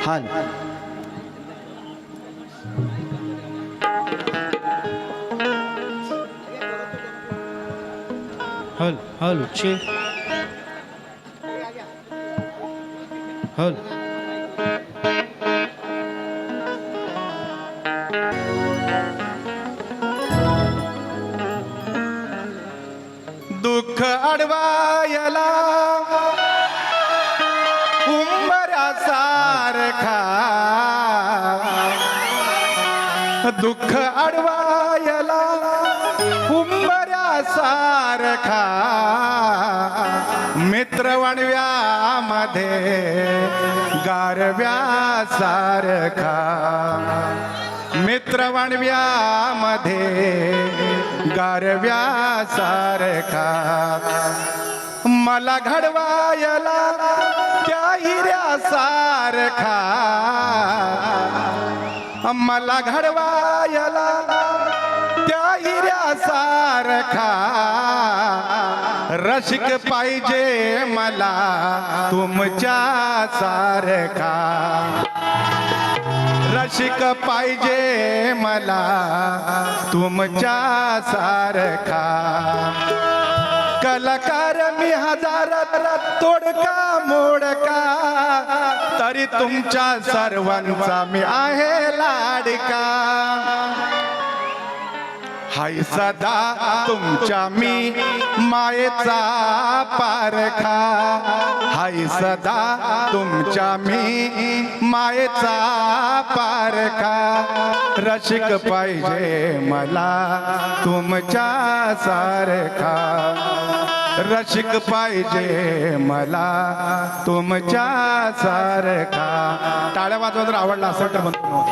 हाल हल हल चे हल दुःख अडवायला उंबऱ्यासारखा दुःख अडवायला उंबऱ्यासारखा मित्रवणव्यामध्ये गारव्यासारखा मित्रवणव्यामध्ये गारव्यासारखा मला घडवायला त्या हिऱ्यासारखा मला घडवायला त्या हिऱ्यासारखा रसिक पाहिजे मला तुमच्या सारखा रसिक पाहिजे मला तुमच्या सारखा कलाकार मी हजारात तोडका मोडका तरी तुमच्या सर्वांचा मी आहे लाडका हाय सदा तुमच्या मी मायेचा पारखा हाय सदा तुमच्या मी मायेचा पारखा रसिक पाहिजे मला तुमच्या सारखा रसिक पाहिजे मला तुमच्या सारखा टाळ्या वाजवा जर आवडला असेल तर म्हणतो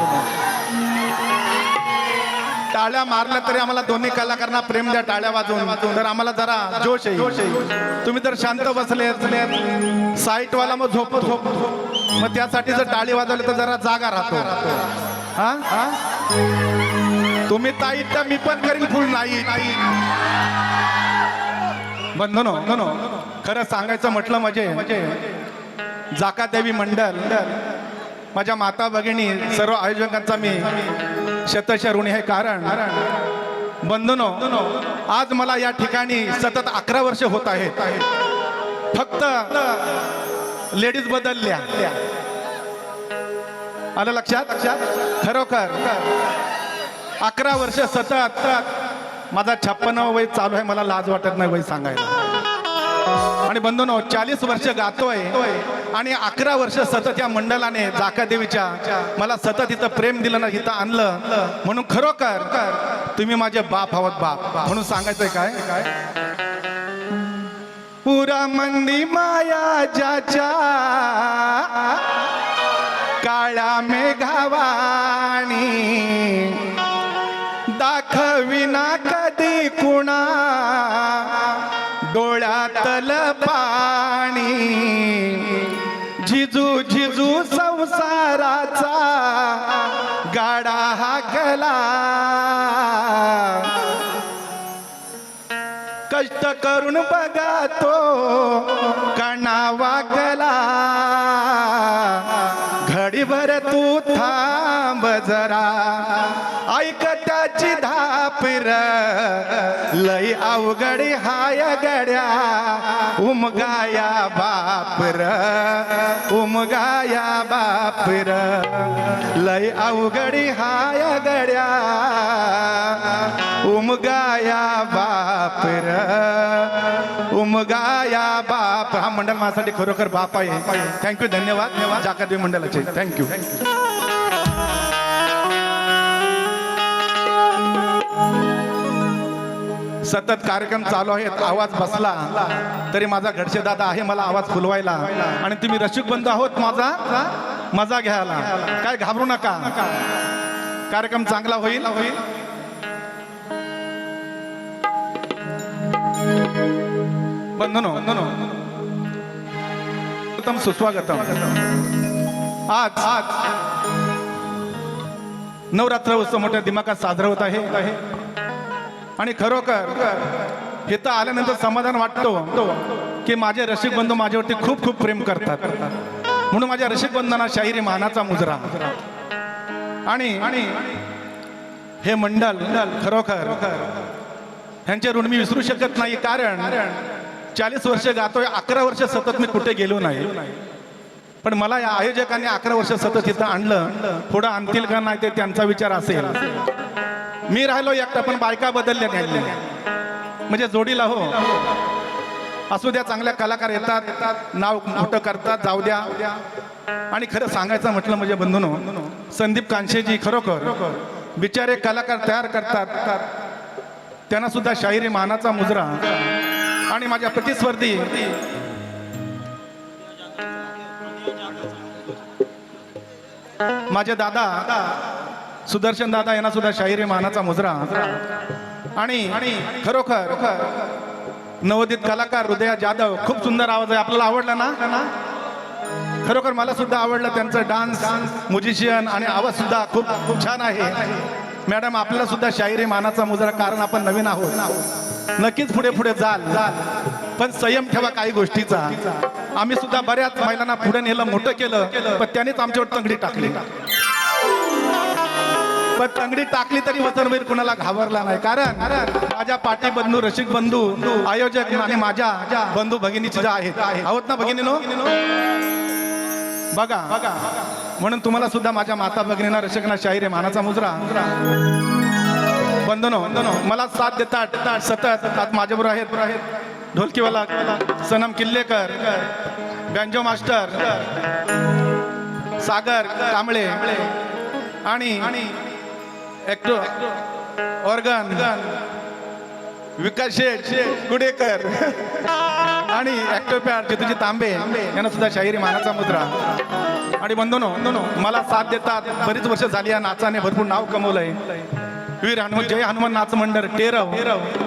टाळ्या मारल्या तरी आम्हाला दोन्ही कलाकारांना प्रेम द्या टाळ्या वाजवून तर आम्हाला जरा जोश येईल तुम्ही तर शांत बसले साईट वाला मग झोप मग त्यासाठी जर टाळी वाजवली तर जरा जागा राहतो. हा हा तुम्ही ताई तर मी पण करीन फुल नाही. बंधनो खरं सांगायचं म्हटलं म्हणजे जाकादेवी मंडळ, माझ्या माता भगिनी, सर्व आयोजकांचा मी शतशः ऋणी आहे. कारण बंधनो आज मला या ठिकाणी सतत 11 वर्ष होत आहेत. फक्त लेडीज बदलल्या. आलं लक्षात? खरोखर 11 वर्ष सतत माझा 56वा वय चालू आहे. मला लाज वाटत नाही वय सांगायला. आणि बंधूंनो 40 वर्ष गातोय आणि 11 वर्ष सतत या मंडळाने जाकादेवीच्या मला सतत इथं प्रेम दिलं ना, इथं आणलं. म्हणून खरोखर तुम्ही माझे बाप आहोत. बाप म्हणून सांगायचंय काय? पुरा मंदी माया ज्याच्या काळ्या मेघावाणी दाखविना कधी कुणा डोळ्यातल पाणी. झिजू झिजू संसाराचा गाडा हाकला. कष्ट करून बघा तो कणा वाकला. घडीभर तू थांब जरा ऐक त्याची धापीर लई अवघडी हाय गड्या. उमगाया बापर उमगाया बापर लई अवघडी हाय गड्या. उमगाया बापर उमगाया बाप. हा मंडळ माझ्यासाठी खरोखर बाप आहे. थँक्यू, धन्यवाद जाकादेवी मंडळाचे. थँक्यू. सतत कार्यक्रम चालू आहेत. आवाज बसला तरी माझा घडशे दादा आहे मला आवाज फुलवायला. आणि तुम्ही रसिक बंधू आहोत माझा मजा घ्यायला. काय घाबरू नका, कार्यक्रम चांगला होईल. बंधनो उत्तम सुस्वागतम. आज नवरात्र उत्सव मोठ्या दिमाखात साजरा होत आहे. आणि खरोखर इथं आल्यानंतर समाधान वाटतो की माझे रसिक बंधू माझ्यावरती खूप खूप प्रेम करतात. म्हणून माझ्या रसिक बंधूंना शाहिरी मानाचा मुजरा. आणि हे मंडळ खरोखर ह्यांचे ऋण मी विसरू शकत नाही. कारण 40 वर्ष गातोय, 11 वर्ष सतत मी कुठे गेलो नाही. पण मला या आयोजकांनी 11 वर्ष सतत इथं आणलं. पुढं आणतील का नाही ते त्यांचा विचार असेल. मी राहिलो एकटा पण बायका बदलल्या नाही. म्हणजे जोडीला हो असू द्या, चांगल्या कलाकार येतात, नाव मोठं करतात, जाऊ द्या. आणि खरं सांगायचं म्हटलं म्हणजे बंधूनो, संदीप कांशेजी खरोखर बिचारे कलाकार तयार करतात. त्यांना सुद्धा शाहिरी मानाचा मुजरा. आणि माझ्या प्रतिस्पर्धी माझे दादा सुदर्शन दादा यांना सुद्धा शाहिरी मानाचा मुजरा. आणि खरोखर नवोदित कलाकार हृदया जाधव, खूप सुंदर आवाज आहे. आपल्याला आवडला ना? खरोखर मला सुद्धा आवडलं त्यांचं डान्स, म्युझिशियन आणि आवाज सुद्धा खूप खूप छान आहे. मॅडम आपल्याला सुद्धा शाहिरी मानाचा मुजरा. कारण आपण नवीन आहोत. नक्कीच पुढे पुढे जाल, पण संयम ठेवा काही गोष्टीचा. आम्ही सुद्धा बऱ्याच महिलांना पुढे नेलं, मोठं केलं, पण त्यानेच आमच्यावर तंगडी टाकली. पण तंगडी टाकली तरी वचनवीर कुणाला घाबरला नाही. कारण माझ्या पाठी बंधू, रसिक बंधू, आयोजक आणि माझ्या बंधू भगिनीची आहेत आहोत ना भगिनीनो. बघा म्हणून तुम्हाला सुद्धा माझ्या माता भगिनींना, रसिकांना शाहिरी मानाचा मुजरा. बंधनो मला साथ देतात सतत. आज माझ्याबरोबर आहेत ढोलकीवाला सनम किल्लेकर, बँजो मास्टर सागर कांबळे आणि ॲक्टो ऑर्गन विकास शेठ गुडेकर आणि ॲक्टोपॅड जितूजी तांबे यांना सुद्धा शाहिरी मानाचा मुद्रा. आणि बंधूनो मला साथ देतात. बरीच वर्ष झाली या नाचाने भरपूर नाव कमवलंय. वीर हनुमान, जय हनुमान नाच मंडळ टेरव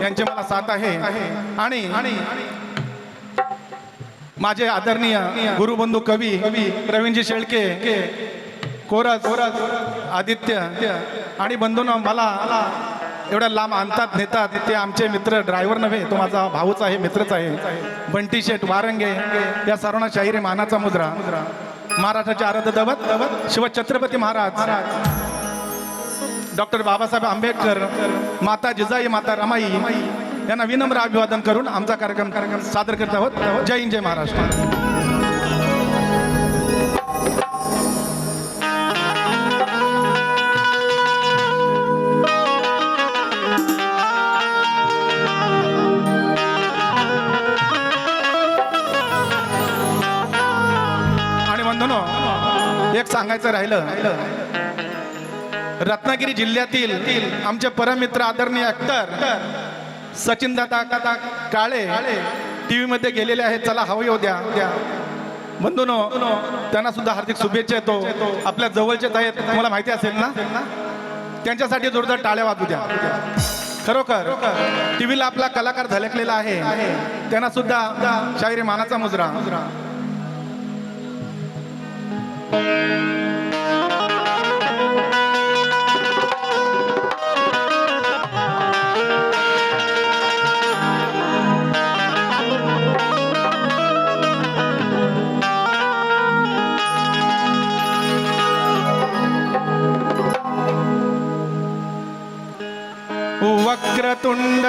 यांचे मला साथ आहे. आणि माझे आदरणीय गुरुबंधू कवी प्रवीणजी शेळके, कोरस आदित्य आणि बंधूंनो, मला एवढ्या लांब आणतात नेतात ते आमचे मित्र, ड्रायव्हर नव्हे, तो माझा भाऊच आहे, मित्रच आहे, बंटी शेठ वारंगे. या सर्वांना शाहिरी मानाचा मुद्रा. महाराष्ट्राचे आराध्य दैवत शिवछत्रपती महाराज डॉक्टर बाबासाहेब आंबेडकर, माता जिजाई, माता रमाई यांना विनम्र अभिवादन करून आमचा कार्यक्रम सादर करत आहोत. जय हिंद, जय महाराष्ट्र. आणि बंधूंनो, एक सांगायचं राहिलं, रत्नागिरी जिल्ह्यातील आमचे परममित्र आदरणीय ॲक्टर सचिन दादा काळे टीव्ही मध्ये गेलेले आहेत. चला हवं येऊ द्या. बंधूनो, त्यांना सुद्धा हार्दिक शुभेच्छा. तो आपल्या जवळचेच आहेत, तुम्हाला माहिती असेल ना. त्यांच्यासाठी जोरदार टाळ्या वाजू द्या. खरोखर टीव्हीला आपला कलाकार झलकलेला आहे. त्यांना सुद्धा शाहिरी मानाचा मुजरा. वक्रतुंड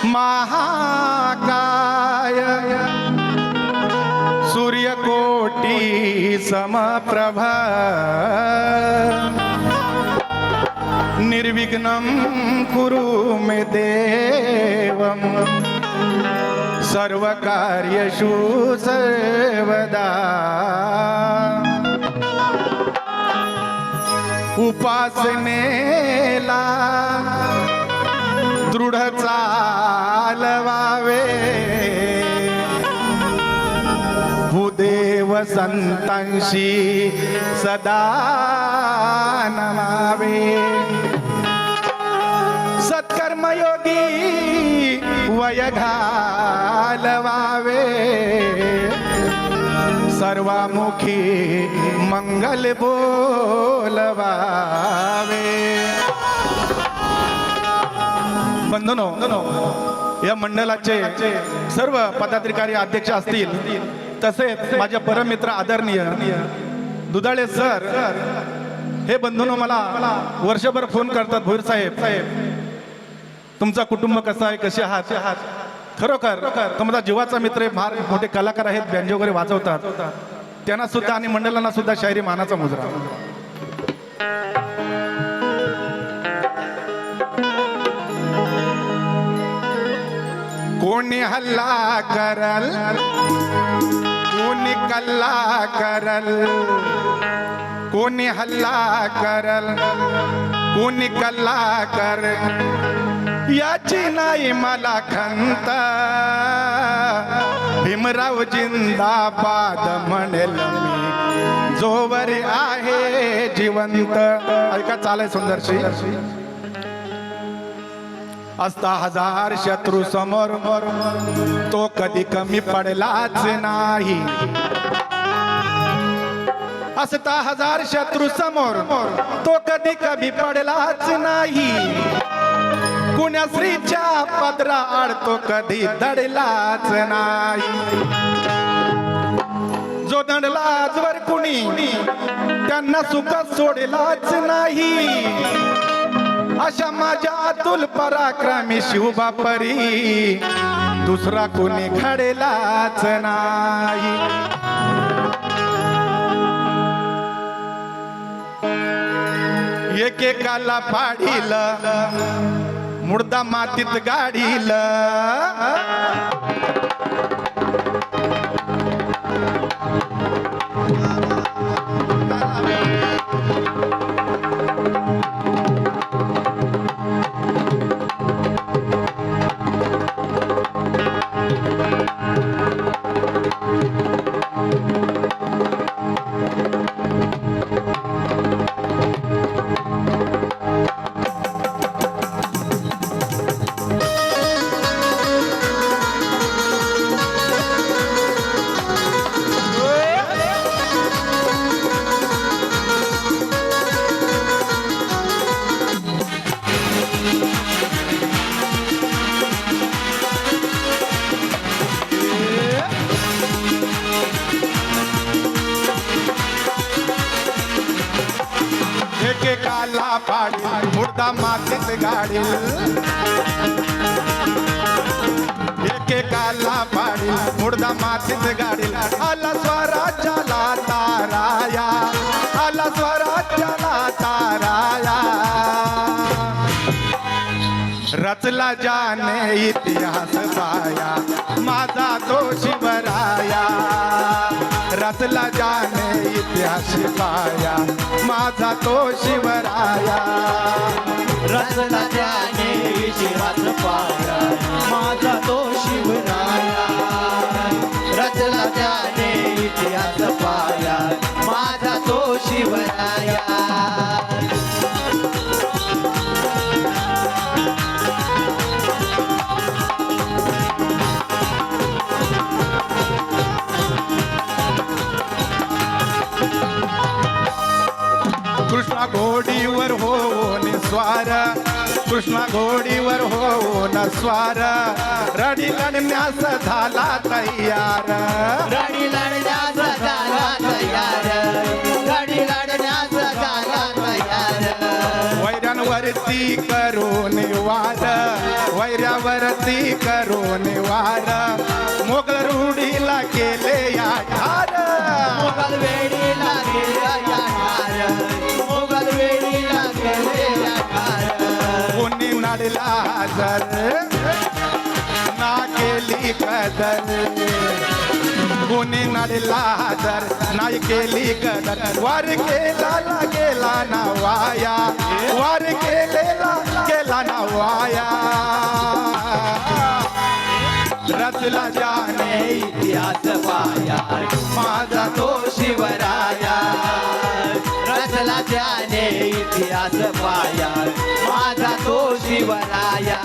महाकाय सूर्यकोटी समप्रभ निर्विघ्नं कुरु मे देवं सर्वकार्येषु सर्वदा. उपासनेला दृढ चालवावे, भूदेव संतांशी सदा नमावे. सत्कर्मयोगी वय घालवावे, सर्वामुखी मंगल बोलवावे. बंधनो, या मंडळाचे सर्व पदाधिकारी अध्यक्ष असतील, तसेच माझे परममित्र आदरणीय दुधाळे सर, हे बंधनो मला वर्षभर फोन करतात, भोईर साहेब तुमचा कुटुंब कसं आहे, कसे आहात. खरोखर तो माझा जीवाचा मित्र आहे. फार मोठे कलाकार आहेत, बँजो वगैरे वाजवतात. त्यांना सुद्धा आणि मंडळांना सुद्धा शाहिरी मानाचा मुजरा. कोणी हल्ला करल, कोणी कल्ला करल, कोणी हल्ला करल, कोणी कल्ला कर, याची नाही मला खंत. भीमराव जिंदाबाद म्हणेल मी जोवर आहे जिवंत. ऐका, चालय सुंदरशी. असता हजार शत्रू समोर तो कधी कमी पडलाच नाही. असता हजार शत्रू समोर तो कधी कमी पडलाच नाही. कुण्या स्त्रीच्या पदरा आड तो कधी दडलाच नाही. जो दडला आजवर कुणी त्यांना सुख सोडलाच नाही. अशा माझ्या अतुल पराक्रमी शिवबापरी दुसरा कोणी घडलाच नाही. एकेकाला पाडील मुर्दा मातीत गाडील. एकेकाला पाडील मुर्दा मातीत गाडील एकेकाला पाडील मुर्दा मातीत गाडील आला स्वराज्याला ताराया आला स्वराज्याला ताराया रचला जाने इतिहास पाया माझा तो शिवराया रचला जाने इतिहास पाया माझा तो शिवराया रचला जाने इतिहास पाया माझा तो शिवराया रचला जाने इतिहास पाया माझा तो शिवराया कृष्णा घोडीवर हो स्वार कृष्णा घोडीवर हो स्वार रडी लढण्यास झाला तयार रडी लढण्यास झाला तयार रडी लढण्यास झाला तयार वैऱ्यांवरती करून वार वैऱ्यावरती करून वार मोगल रूढीला केले या ठार मोगल वेडीला गेला या ठार मोगल वेडीला गेले या ठार कोणी नडला हजर ना केली कदर कोणी नडला हजर नाही केली कदर वार केला गेला ना वाया वार केलेला गेला ना वाया रचला जाने इतिहास पाया माझा तो शिवराया रचला जाने इतिहास पाया माझा तो शिवराया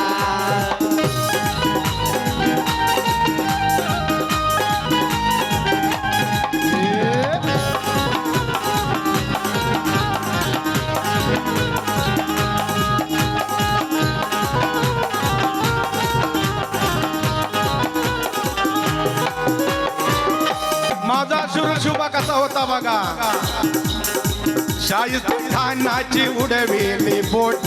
माझा शुभा कसा होता बघा शाहिस्ते खानाची उडविली बोट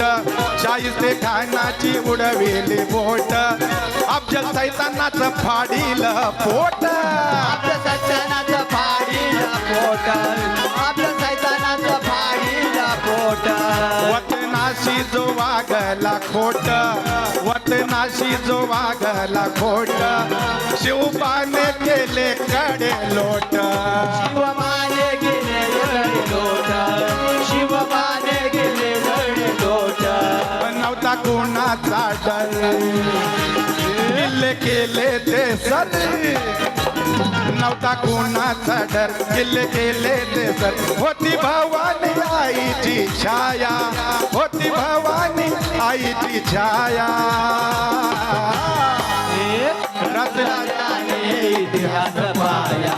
शाहिस्ते खानाची उडविली बोट अफजल सैतानाचं फाडील पोट आपलं सैतानाचं फाडील पोट आपलं सैतानाचं फाडील पोट वतनाशी जो वागला खोट वतनाशी जो वागला खोट शिवबाने केले कडे लोट शिवमाने गेले लढे लोट शिवमाने गेले लढे लोट नव्हता कोणाचा डर किल्ले केले ते सर नव्हता कोणाचा डर किल्ले केले ते सर होती भवानी आईची छाया होती भवानी आईची छाया रचला जाने इतिहास पाया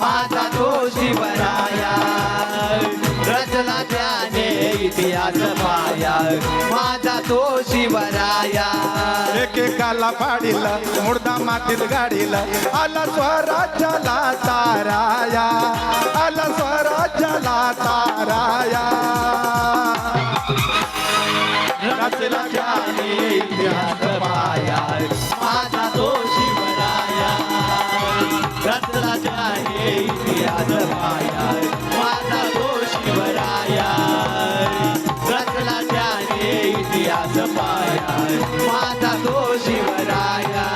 माझा तो शिवराया रचला जाने इतिहास पाया माझा तो शिवराया एकेकाला पाडील मुर्दा मातीत गाडील आला स्वराज्याला ताराया आला स्वराज्याला ताराया रचला जाने इतिहास पाया माझा तो शिवराया रचला जाने इतिहास पाया माझा तो शिवराया रचला जाने इतिहास पाया माझा तो शिवराया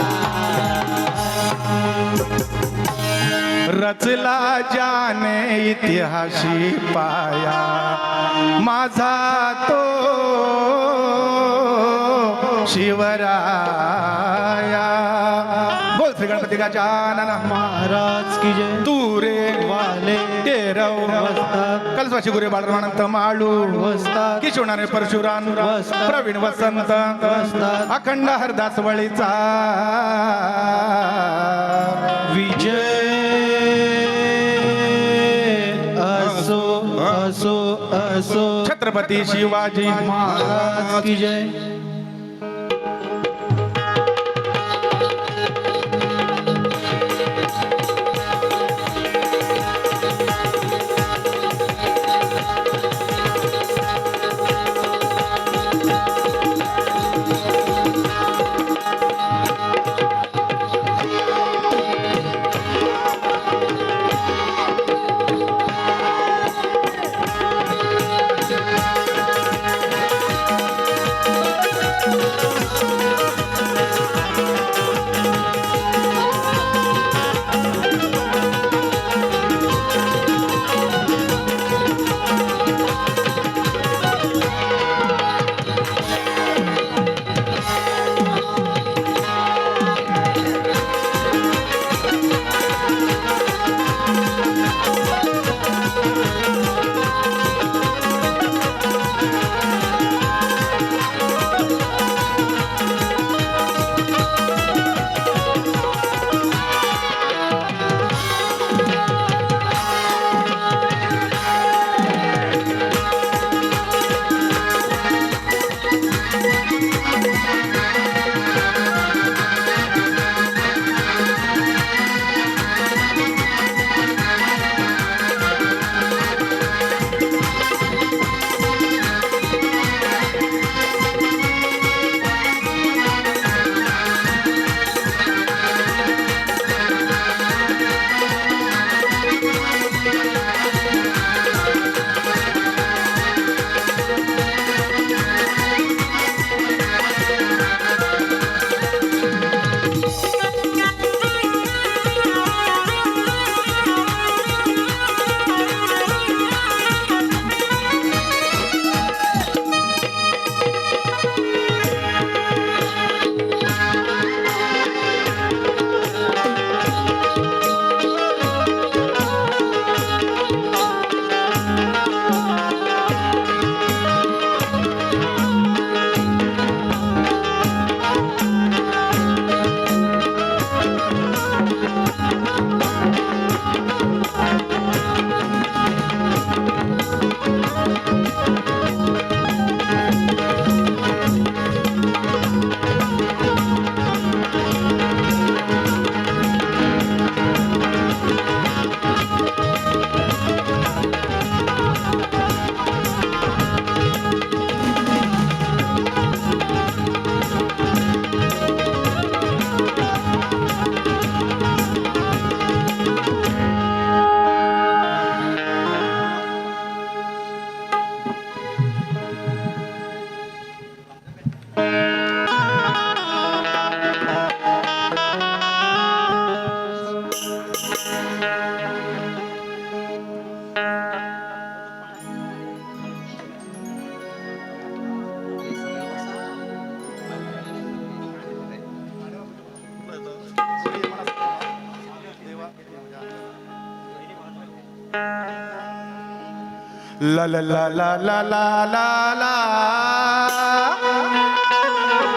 रचला जाने इतिहासी पाया माझा तो शिवराया बोल श्री गणपती गजानन महाराज की जय तू रे वाले केरव वस्ताद कलसवाशी गुरे बाळरानंत माळू वस्ताद किशोनाने परशुराम वस्ताद प्रवीण वसंत वस्ताद अखंड हरदास वळीचा विजय असो असो असो छत्रपती शिवाजी महाराज की जय ला ला ला ला ला ला ला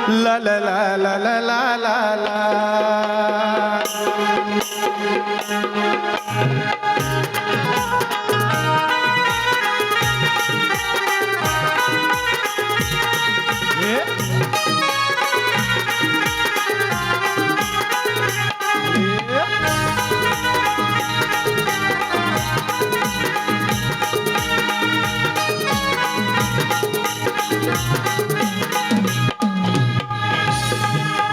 ला ला ला ला ला ला ला ला ला.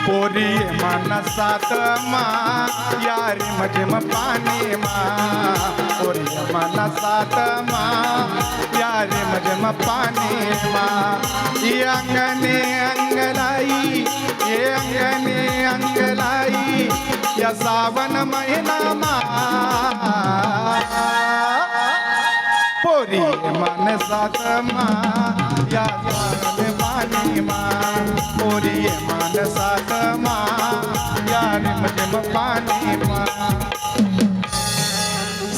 पोरी मनसात मा यारी मजे म पाणी मा पोरी मनसात मा यारी मजे म पाणी मा ये अंगने अंगलाई ये अंगने अंगलाई या सावन महिना मा पोरी मनसात मा या सावन पाणी मा पोरी मनसात मा यारी मजे म पाणी मा.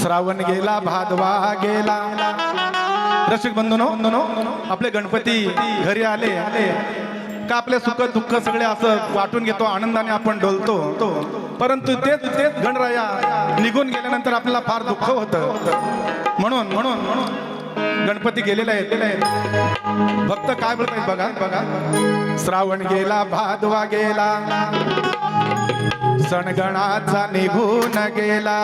श्रावण गेला भादवा गेला. रसिक बंधूनो आपले गणपती घरी आले का आपले सुख दुःख सगळे असं वाटून घेतो, आनंदाने आपण डोलतो. परंतु तेच गणराया निघून गेल्यानंतर आपल्याला फार दुःख होतं. म्हणून गणपती गेलेले आहेत. भक्त काय बोलतायत बघा. श्रावण गेला भादवा गेला सणगणाचा निघून गेला.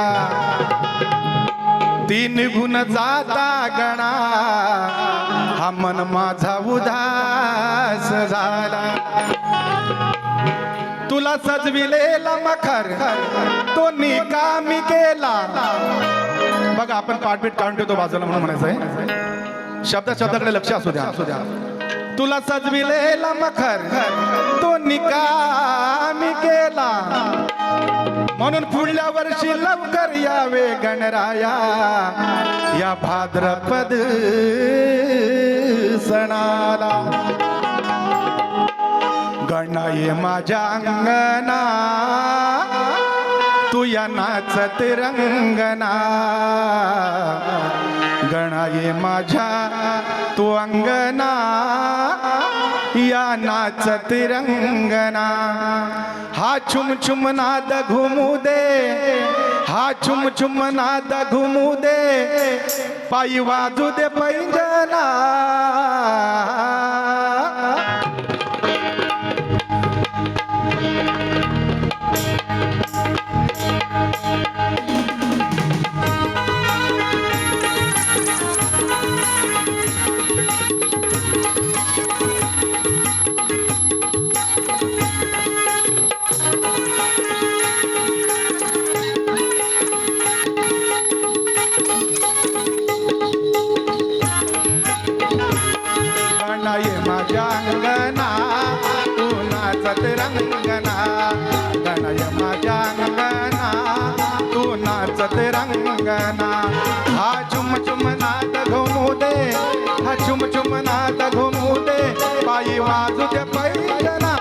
ती निघून जाता गणा हा मन माझा उदास झाला. तुला सजविलेला मखर तो निकामी केला. बघा आपण पाठपीठ काढून ठेवतो बाजूला म्हणून म्हणायचं आहे. शब्दाकडे लक्ष असू द्या. तुला सजविलेला मखर तो निकामी केला. म्हणून पुढल्या वर्षी लवकर यावे गणराया या भाद्रपद सणाला. गणा ये माझ्या अंगणा तू या नाचत रंगना. गणा ये माझ्या तू अंगना या नाचत रंगना. हा छुम छुम नाद घुमू दे हा छुम छुम नाद घुमू दे पायी वाजू दे पैंजना. माझ्या अंगणा तू नाचत रंगना. गणय माझ्या अंगणा तू नाचत रंगना. हा चुम चुम नाद घुमू दे हा चुम चुम नाद घुमू दे पायी वाजू दे पैजना.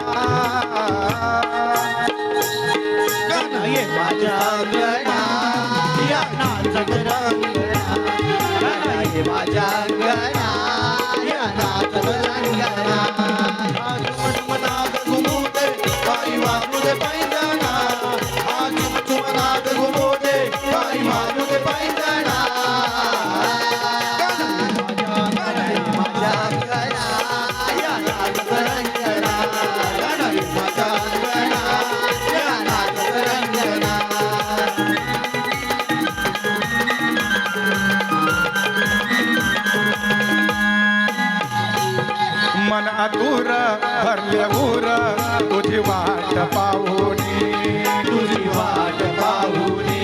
गणय माझ्या अंगणा या नाचत रंगना. गणय माझ्या अंगणा या नाचत रंगना. घुमू दे पायी वाजू दे पैजना. हा चुम चुम नाद घुमू दे पायी वाजू दे पैजना. गणय माझ्या अंगणा या नाचत रंगना. गणय माझ्या अंगणा या नाचत रंगना. मन आतुर भरले उर तुझी वाट पाहुनी. तुझी वाट पाहुनी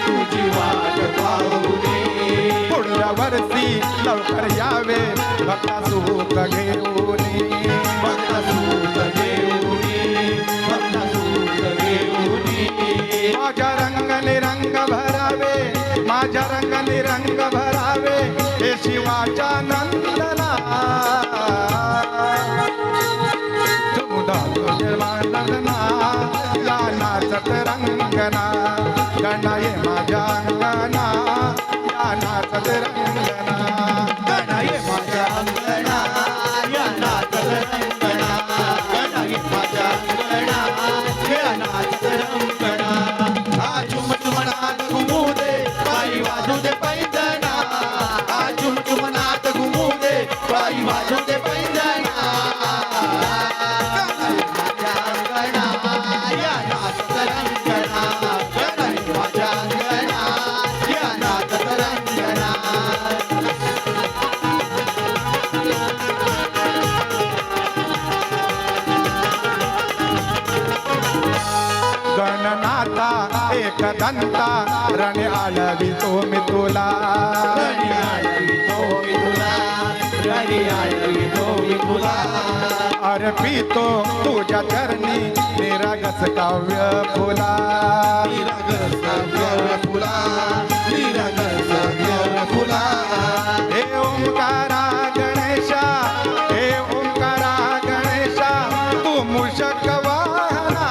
तुझी वाट पाहुनी. पुढल्या वर्षी लवकर यावे भक्ता सुख घेऊनी. भक्ता सूत घेऊनी भक्ता सूत घेऊनी. माझ्या रंगाने रंग भरावे माझ्या रंगाने रंग भरावे हे शिवाच्या नंदना. या नाचत रंगना. गणा ये माझ्या अंगणा या नाचत रंगना. चुमचुमनात घुमू दे बाई वाजू दे पैंजणा माझ्या अंगणा या नाच तरंगणा माझ्या अंगणा या नाच तरंगणा गणनाथा एक दंता रणे आळवी तो मी तुला रणी आळवितो मी तुला रणी आळवितो मी तुला अर्पितो तुझ्या चरणी निरागस काव्य फुला निरागस काव्य फुला निरागस काव्य फुला हे ओंकारा गणेशा हे ओंकारा गणेशा तू मूषक वाहना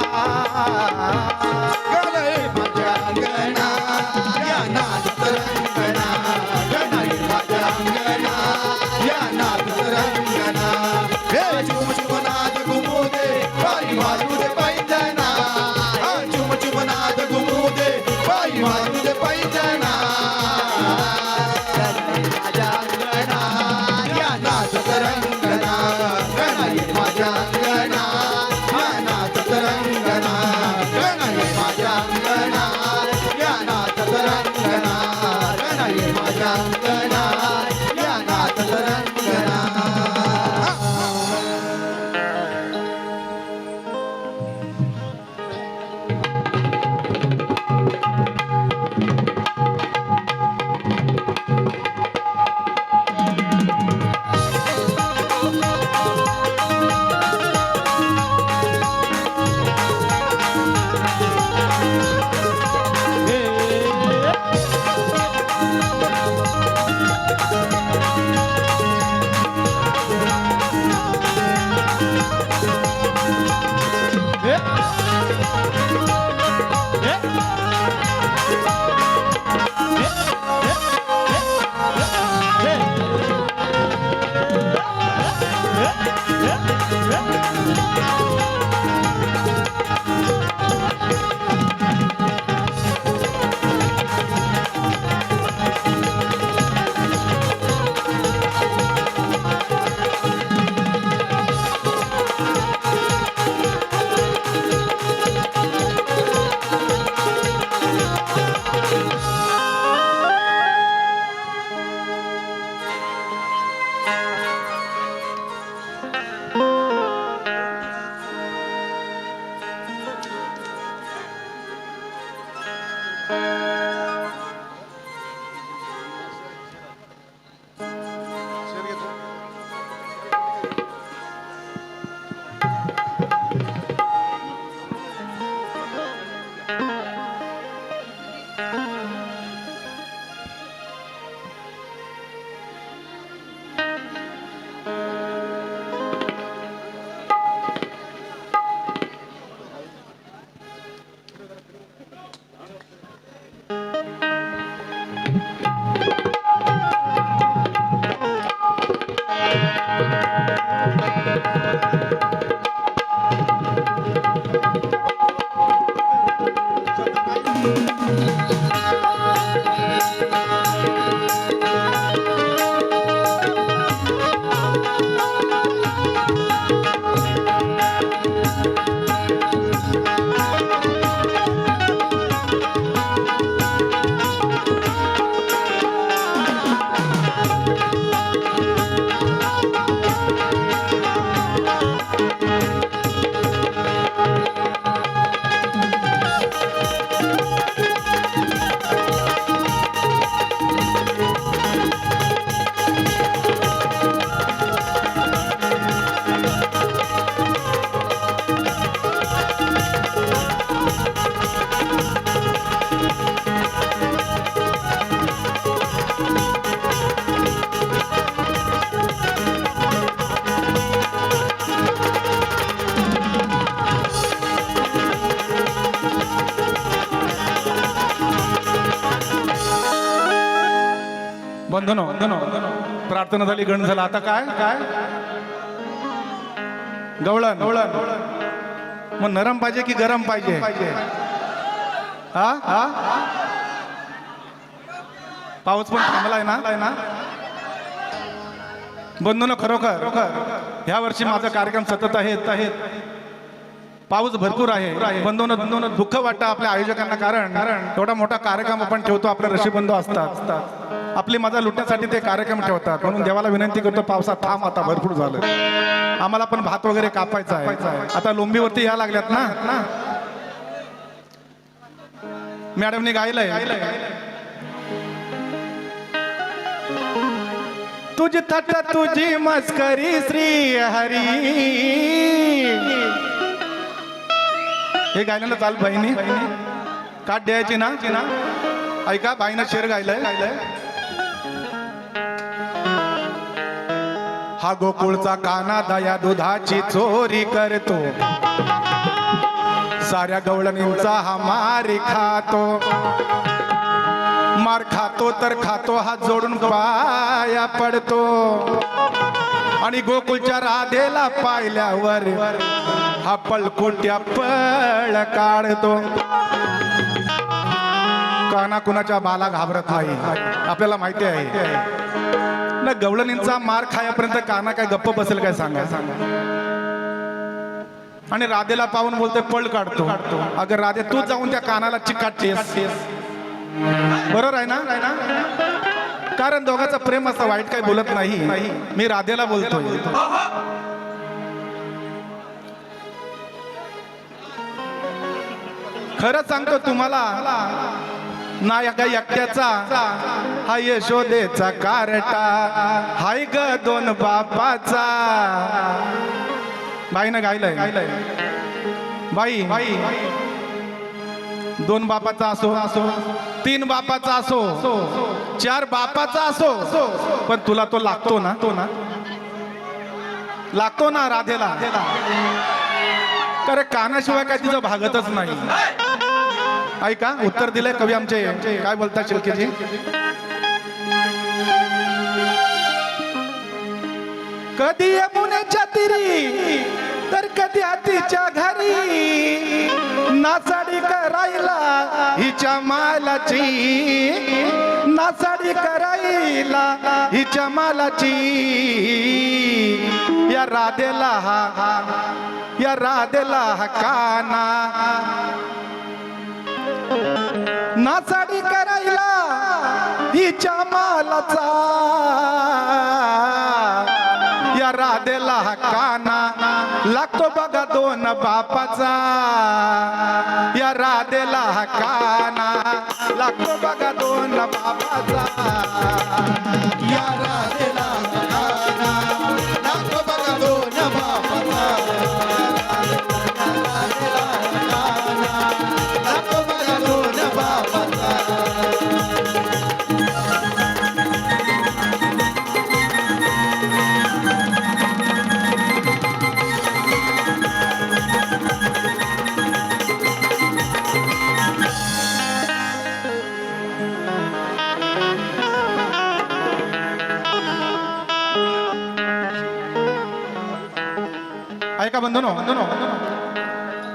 गणय माझ्या अंगणा या नाच तरंगणा गणय माझ्या अंगणा या नाच तरंगणा हे चुमचुमनाद घुमू दे बाई वाजू दे पैंजणा चुमचुमनाद घुमू दे बाई वाजू दे पैंजणा माझ्या अंगणा या नाच तरंगणा गणय माझ्या अंगणा या नाच तरंगणा गणय माझ्या अंगणा या नाच तरंगणा गणय माझ्या अंगणा या नाच तरंगणा बंधनो प्रार्थना झाली, गण झाला. आता काय काय गवळण गवळण मग नरम पाहिजे की गरम पाहिजे? हा हा पाऊस पण थांबलाय ना बंधून खरोखर ह्या वर्षी माझा कार्यक्रम सतत आहेत पाऊस भरपूर आहे बंधून दुःख वाटतं आपल्या आयोजकांना कारण एवढा मोठा कार्यक्रम आपण ठेवतो आपले ऋषीबंधू असतात आपली मजा लुटण्यासाठी ते कार्यक्रम ठेवतात म्हणून देवाला विनंती करतो पावसात थांब आता भरपूर झालं आम्हाला पण भात वगैरे कापायचा आहे आता लोंबीवरती या लागल्यात ना मॅडमने गायलंय तुझी थट तुझी मस्करी श्री हरी हे गायला चाल बहिणी काट द्यायची ना ऐका बाईनं शेर गायलंय हा गोकुळचा काना दया दुधाची चोरी करतो साऱ्या गवळणींचा हा मारी खातो मार खातो तर खातो हात जोडून पाया पडतो आणि गोकुळच्या राधेला पाहिल्यावर हा पळकुट्या पळ काढतो काना कुणाच्या बाला घाबरत नाही आपल्याला माहिती आहे ना गवळणींचा मार खायापर्यंत काना काय गप्प बसेल काय सांगा आणि राधेला पाहून बोलते पळ काढतो अगर राधे तू जाऊन त्या कानाला चिकाटतेस बरोबर आहे ना कारण दोघांचं प्रेम असं वाईट काही बोलत नाही मी राधेला बोलतोय खरं सांगतो तुम्हाला ना एका एकट्याचा हा यशोदेचा कारटा हाय ग दोन बापाचा बाईनं गायलंय बाई दोन बापाचा असो तीन बापाचा असो चार बापाचा असो पण तुला तो लागतो ना राधेला अरे कानाशिवाय काय तिचं भागतच नाही ऐका उत्तर दिलंय कवी आमचे काय बोलतात शिल्केजी कधी यमुनेच्या तिरी तर कधी हातीच्या घरी नासाडी करायला हिच्या मालाची नासाडी करायला हिच्या मालाची या राधेला हा काना नासाडी करायला हिच्या मालाचा या राधेला हा काना लागतो बघा दोन बापाचा या राधेला हा काना लागतो बघा दोन बापाचा या राधेला हा काना लागतो बघा दोन बापाचा राधेला हा काना लागतो बघा दोन बापाचा ऐका बंधनो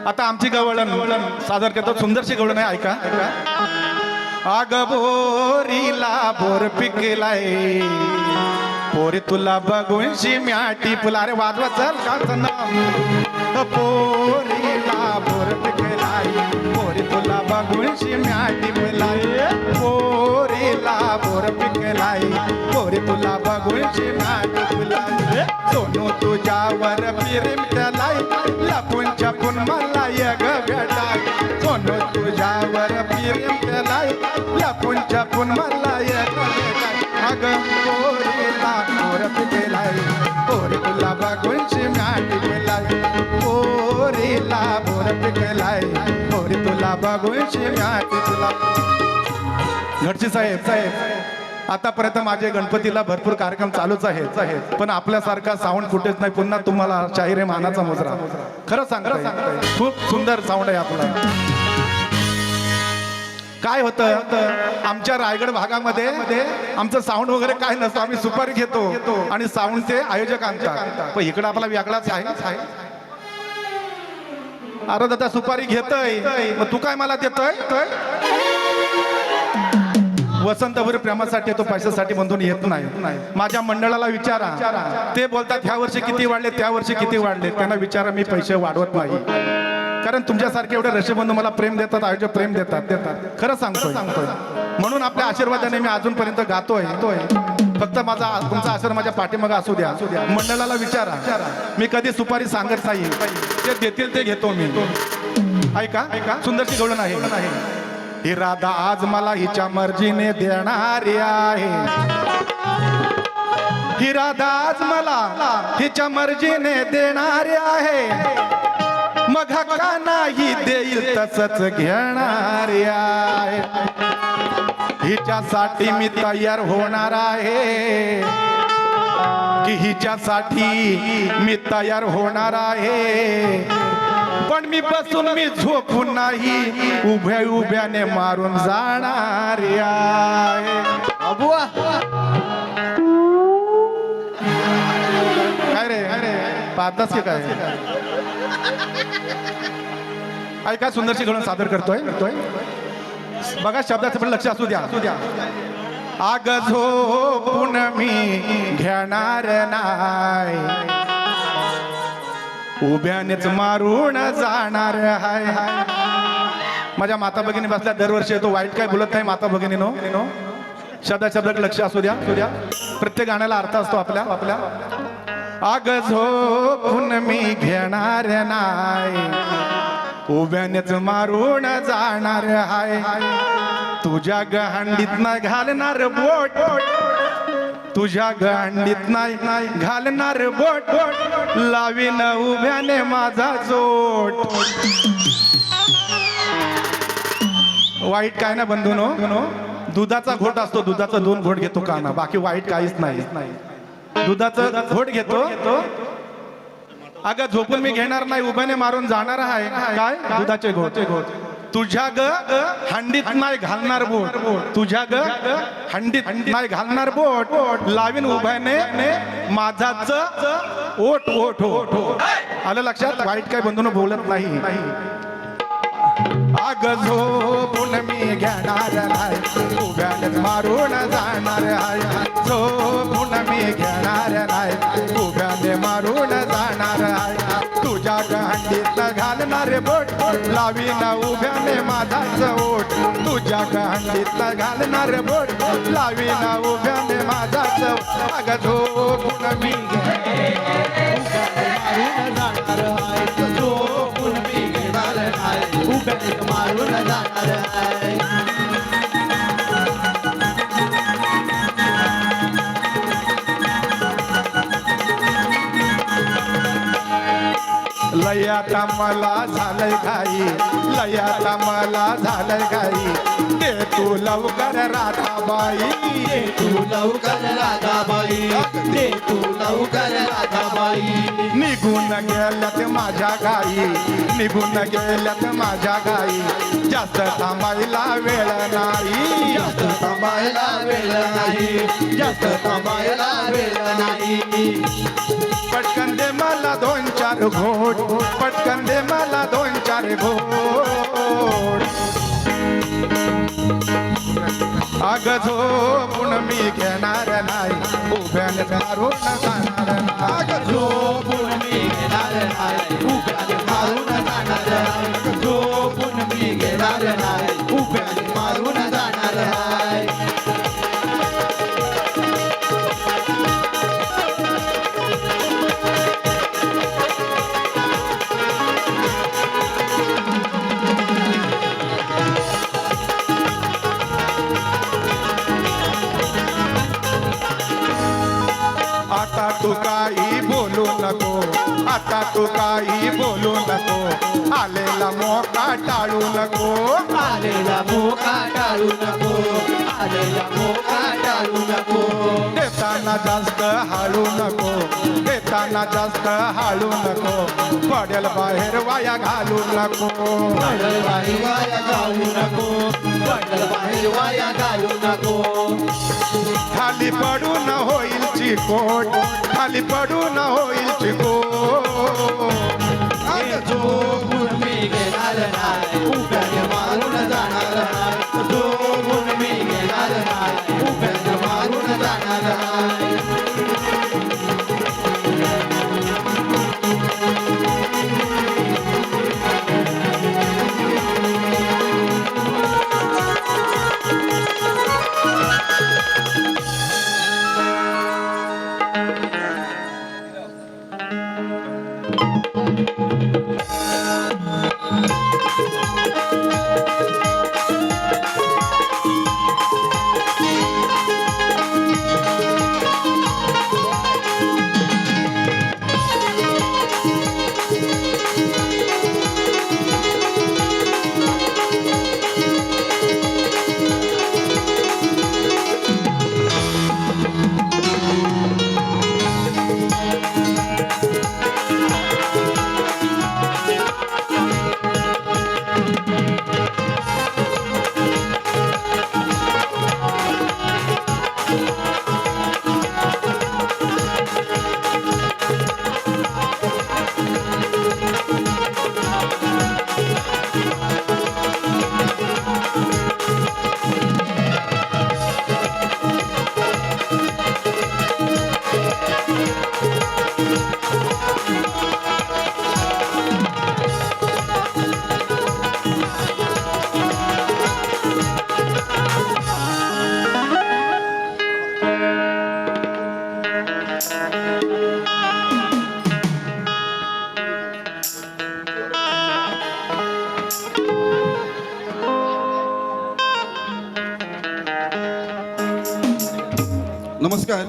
आता आमची गवळण सादर करतो सुंदरशी गवळण आहे ऐका आग बोरीला बोर पिकलाय पोरी तुला बघून शिम्याटी फुला अरे वाजवा चल का पोरीला बोर पिकलाय पोरी तुला बघून शिम्याटी फुलाय पोरीला बोर पिकलाय पोरी तुला बघून शिम्याटी फुलाय सोनू तुझ्यावर प्रेम त्यालाय लपून छपून मला यग भेटाय सोनू तुझ्यावर प्रेम त्यालाय लपून छपून मला यग भेटाय अग पोरीला बोर पिकलाय पोरी तुला बघून शिम्याटी फुलाय पोरीला बोर पिकलाय पोरी तुला बघून शिम्याटी फुलाय घडची साहेब आतापर्यंत माझे गणपतीला भरपूर कार्यक्रम चालूच आहेत पण आपल्यासारखा साऊंड कुठेच नाही पुन्हा तुम्हाला शाहीर मानाचा मुजरा खरं सांगता खूप सुंदर साऊंड आहे आपला काय होतं आमच्या रायगड भागामध्ये आमचं साऊंड वगैरे काय नसतं आम्ही सुपारी घेतो आणि साऊंडचे आयोजक आणतात पण इकडे आपला वेगळाच आहे अरे दादा सुपारी घेतोय मग तू काय मला देतोय वसंतभर प्रेमासाठी येतो, पैशासाठी बंधून येत नाही. माझ्या मंडळाला विचारा, ते बोलतात ह्या वर्षी किती वाढले, त्या वर्षी किती वाढले. त्यांना विचारा, मी पैसे वाढवत नाही. कारण तुमच्यासारखे एवढे ऋषीबंधू मला प्रेम देतात, आयोजक प्रेम देतात. खरं सांगतोय. म्हणून आपल्या आशीर्वादाने मी अजूनपर्यंत गातोय. फक्त माझा तुमचा आशीर्वाद माझ्या पाठीमागे असू द्या. मंडळाला विचारा, मी कधी सुपारी सांगत नाही. ते देतील ते घेतो मी. ऐका सुंदरशी गवळण आहे. ही राधा आज मला हिच्या मर्जीने देणारी आहे. ही राधा आज मला हिच्या मर्जीने देणारी आहे. मग हक्का नाही देईल तसंच घेणारी आहे. हिच्यासाठी मी तयार होणार आहे, की हिच्यासाठी मी तयार होणार आहे. पण मी बसून मी झोपून नाही, उभ्या उभ्याने मारून जाणार आहे. काय रे पाहतास की काय? ऐका सुंदरशी घडून सादर करतोय. बघा शब्दाचं पण लक्ष असू द्या. आग झोपून मी घेणार नाही, उभ्यानेच मारून जाणार आहे. माझ्या माता भगिनी बसल्या दरवर्षी येतो. वाईट काय बोलत नाही माता भगिनीनो. शब्दात लक्ष असू द्या. प्रत्येक गाण्याला अर्थ असतो आपल्या. आग झोपून मी घेणार नाही, उभ्यानेच मारून जाणार आहे. तुझ्या गहांडीत नाही घालणार बोट, तुझ्या गहांडीत नाही घालणार बोट. लावीन उभ्याने माझा जोट. वाईट काय ना बंधूनो, दुधाचा घोट असतो, दुधाचा 2 घोट घेतो काना, बाकी वाईट काहीच नाही. दुधाचा घोट घेतो. अगं झोपून मी घेणार नाही, उभ्याने मारून जाणार आहे. काय दुधाचे घोट. तुझ्या हंडीत नाही घालणार बोट, तुझ्या हंडीत नाही घालणार बोट. लावीन उभ्याने माझाच ओठ ओठ ओठ. आलं लक्षात? वाईट काय बंधून बोलत नाही. आग झोपून मी घेणार नाही, उभ्याने मारून जाणार आहे. झोपून मी घेणार नाही, उभ्याने मारून जाणार आहे. तुझ्या गहांडीत घालणारे बोट, लावीन उभ्याने माझाच ओठ. तुझ्या गहांडीत घालणारे बोट, लावीन उभ्याने माझाच ओठ. आग झोपून मी मारून जाणार आहे. झोपून मी घेणार नाही, उभ्याने मारून जाणार आहे. लयाता मला झालंय घाई, लयाता मला झालंय घाई. दे तू लवकर राधाबाई, दे तू लवकर राधाबाई, दे तू लवकर राधाबाई. निघून गेल्यात माझ्या गाई, निघून गेल्यात माझ्या गाई. जास्त थांबायला वेळ नाही, जास्त थांबायला वेळ नाही, जास्त थांबायला वेळ नाही. पटकन दे मला 2-4 घोट, पटकन दे मला 2-4 घोट. आग झोपून मी घेणार नाही, उभ्याने मारून जाणार नाही. आग झोपून मी घेणार नाही, उभ्याने मारून जाणार आहे. झोपून मी घेणार नाही, उभ्याने मारून जाणार आहे. आता तू काही बोलू नको, आता तू काही बोलू नको. आलेला मोका टाळू नको, आलेला मोका टाळू नको, आलेला मोका टाळू नको. देताना जास्त हाळू नको, देताना जास्त हाळू नको. पडेल बाहेर वाया घालू नको, पडल बाहेर वाया घालू नको, पडल बाहेर वाया घालू नको. खाली पडून होईल चिकोट, खाली पडून होईल चिकोट. झोपून मी घेणार नाही, उभ्याने मारून जाणार नाही. झोपून मी घेणार नाही, नमस्कार.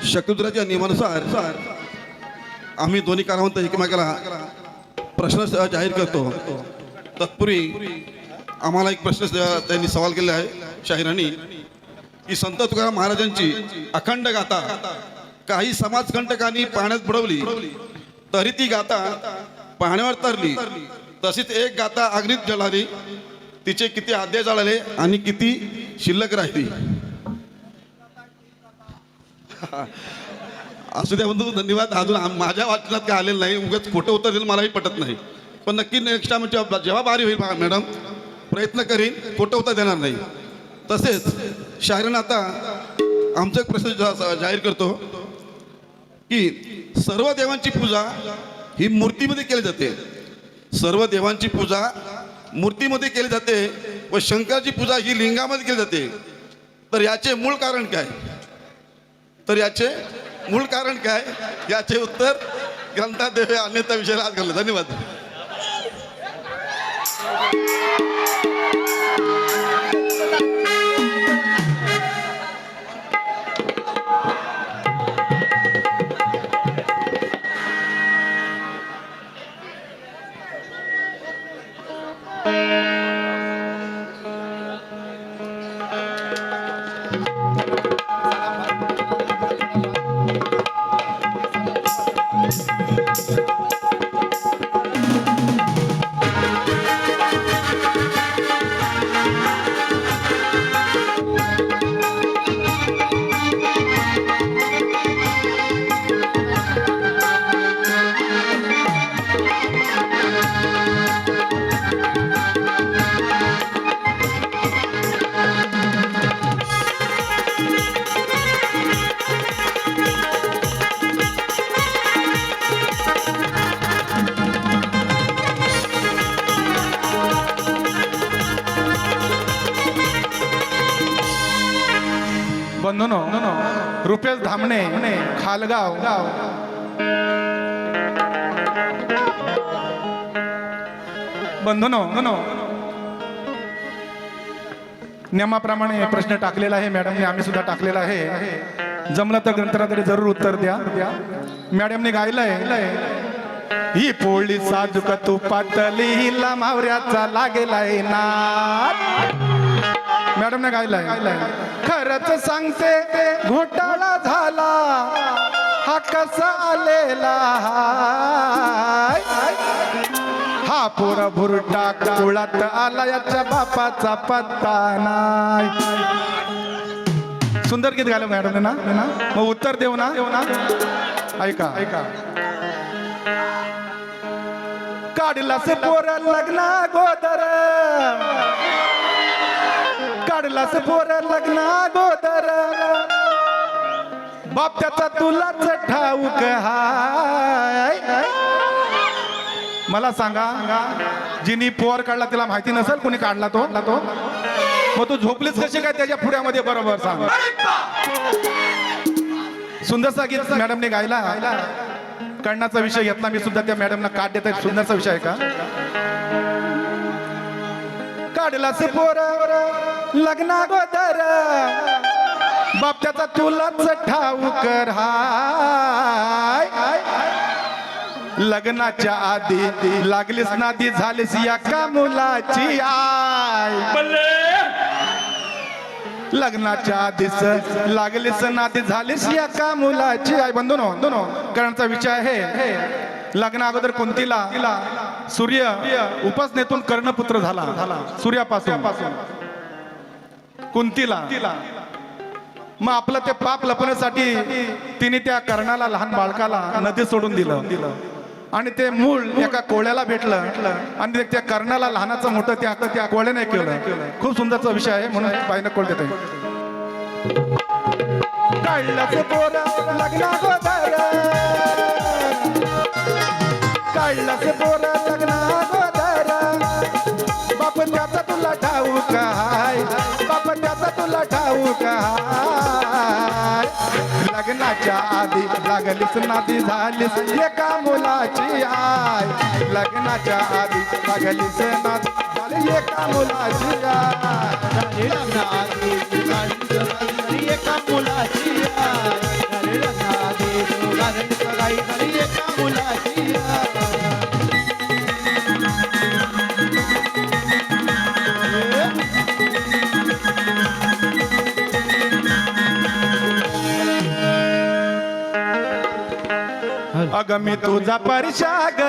शक्तिधराच्या नियमानुसार आम्ही दोन्ही कालावंत एकमेकाला प्रश्न जाहीर करतो. तत्पूर्वी आम्हाला एक प्रश्न त्यांनी सवाल केला आहे शाहिरांनी की संत तुकाराम महाराजांची अखंड गाथा काही समाजकंटकांनी पाण्यात बुडवली तरी ती गाथा पाण्यावर तरली, तशीच एक गाथा अग्नीत जळाली, तिचे किती अध्याय जळाले आणि किती शिल्लक राहिली. असू द्या बंधू, धन्यवाद. अजून माझ्या वाचनात काय आलेलं नाही, उगाच खोटं उत्तर दिलं मलाही पटत नाही. पण नक्की नेक्स्ट टाइम जेव्हा बारी होईल मॅडम प्रयत्न करीन, खोटं उत्तर देणार नाही. तसेच शायरानं आता आमचा एक प्रश्न जाहीर करतो की सर्व देवांची पूजा ही मूर्तीमध्ये केली जाते. सर्व देवांची पूजा मूर्तीमध्ये केली जाते व शंकराची पूजा ही लिंगामध्ये केली जाते. तर याचे मूळ कारण काय? याचे उत्तर ग्रंथात देवे, अन्यथा विषयाला आज घालले. धन्यवाद. बंधूनो, रुपेश धामणे, खालगाव, बंधूनो, नियमाप्रमाणे प्रश्न टाकलेला आहे मॅडमने, आम्ही सुद्धा टाकलेला आहे. जमलं तर ग्रंथाला जरूर उत्तर द्या. मॅडमने गायलंय ही पोळी साजूक तुपातली हिला मावऱ्याचा लागेलाय ना. मॅडमने गायलाय खरंच सांगते घोटाळा झाला हा कसा आलेला हा पोरा भुरटा कुळात आला याच्या बापाचा पत्ता नाही. सुंदर गीत गायलं मॅडमने ना. मग उत्तर देऊ ना. ऐका काढलास पोर लग्न गोदर, काढलास पोर लग्न गोदर, बाप त्याचा तुलाच ठाऊक हाय. मला सांगा, जिनी पोर काढला तिला माहिती नसेल कोणी काढला तो मग तू झोपलीस कशी काय त्याच्या पुढ्यामध्ये? बरोबर सांग. सुंदरसा गीत मॅडमने गायला. कर्णाचा विषय घेतला मी सुद्धा, त्या मॅडमना काढ देत आहे. सुंदरचा विषय आहे का? काढलास पोर लग्ना गोदर, बाप त्याचा तुलाच ठाऊक हाय. लग्नाच्या आधी लागलीस नादी, झालीस एका मुलाची आय. लग्नाच्या आधीच लागलीस नादी, झालीस एका मुलाची आय. बंधूनो, कर्णाचा विषय आहे. लग्ना अगोदर कुंतीला सूर्य उपासनेतून कर्णपुत्र झाला. सूर्यापासून कुंतीला. मग आपलं ते पाप लपण्यासाठी तिने त्या कर्णाला, लहान बाळकाला नदी सोडून दिलं आणि ते मूळ एका कोळ्याला भेटलं आणि त्या कर्णाला लहानाचं मोठं त्या कोळ्याने केलं. खूप सुंदरचा विषय आहे, म्हणून बाईनं कोळ देते. काढलाच पोर लग्ना गोदर, काढलाच पोर लग्ना गोदर, बाप त्याचा तुला ठाऊक हाय, बाप त्याचा तुला ठाऊक हाय. लग्नाच्या आधी लागलीस नादी, झालीस एका मुलाची आय. लग्नाच्या आधी लागलीस नादी, झाली एका मुलाची आय. एका मुलाची एका मुलाची अगं मी तुझा परिशाग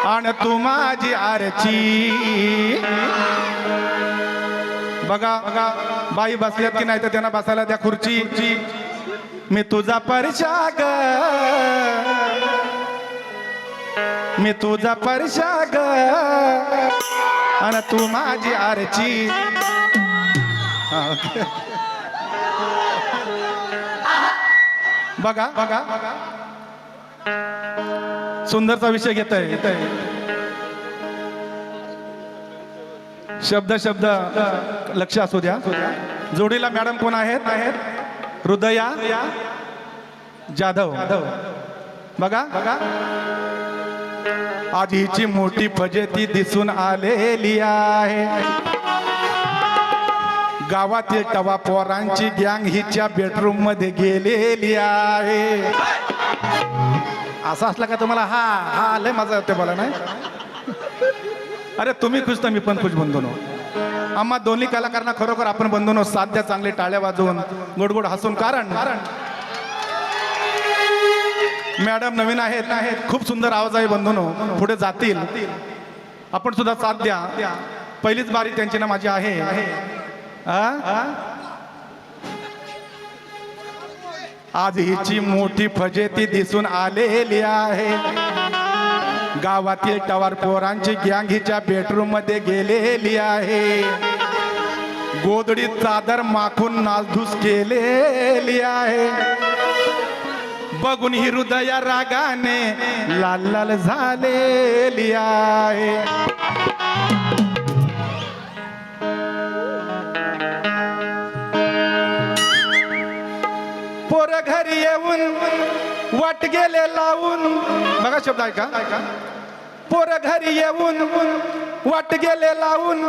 आणि तू माझी आरची. बघा बाई बसल्यात की नाही तर त्यांना बसायला त्या खुर्ची. मी तुझा परिशाग, मी तुझा परिशाग आणि तू माझी आरची. बघा सुंदरचा विषय घेत आहे. शब्द लक्ष असू द्या. जोडीला मॅडम कोण आहेत? हृदया जाधव. बघा आज हिची मोठी फजेती दिसून आलेली आहे. गावातील टवा पोरांची गँग हिच्या बेडरूम मध्ये गेलेली आहे. असं असलं का तुम्हाला? हा लय मजा येते बोला नाही. अरे तुम्ही खुश तर मी पण खुश. बंधूनो, आम्हा दोन्ही कलाकारांना खरोखर आपण बंधूनो साथ द्या, चांगले टाळ्या वाजवून गोड हसून. कारण मॅडम नवीन आहेत, खूप सुंदर आवाज आहे बंधूनो, पुढे जातील. आपण सुद्धा साथ द्या. पहिलीच बारी त्यांची ना माझी आहे. आज हिची मोठी फजेती दिसून आलेली आहे. गावातील टवार पोरांची गँग हिच्या बेडरूम मध्ये गेलेली आहे. गोधडीत चादर माखून नासधूस केलेली आहे. बघून ही हृदया रागाने लाल लाल झालेली आहे. पोर घरी येऊन वाट गेले लावून. बघा शब्द ऐका. पोर घरी येऊन वाट गेले लावून.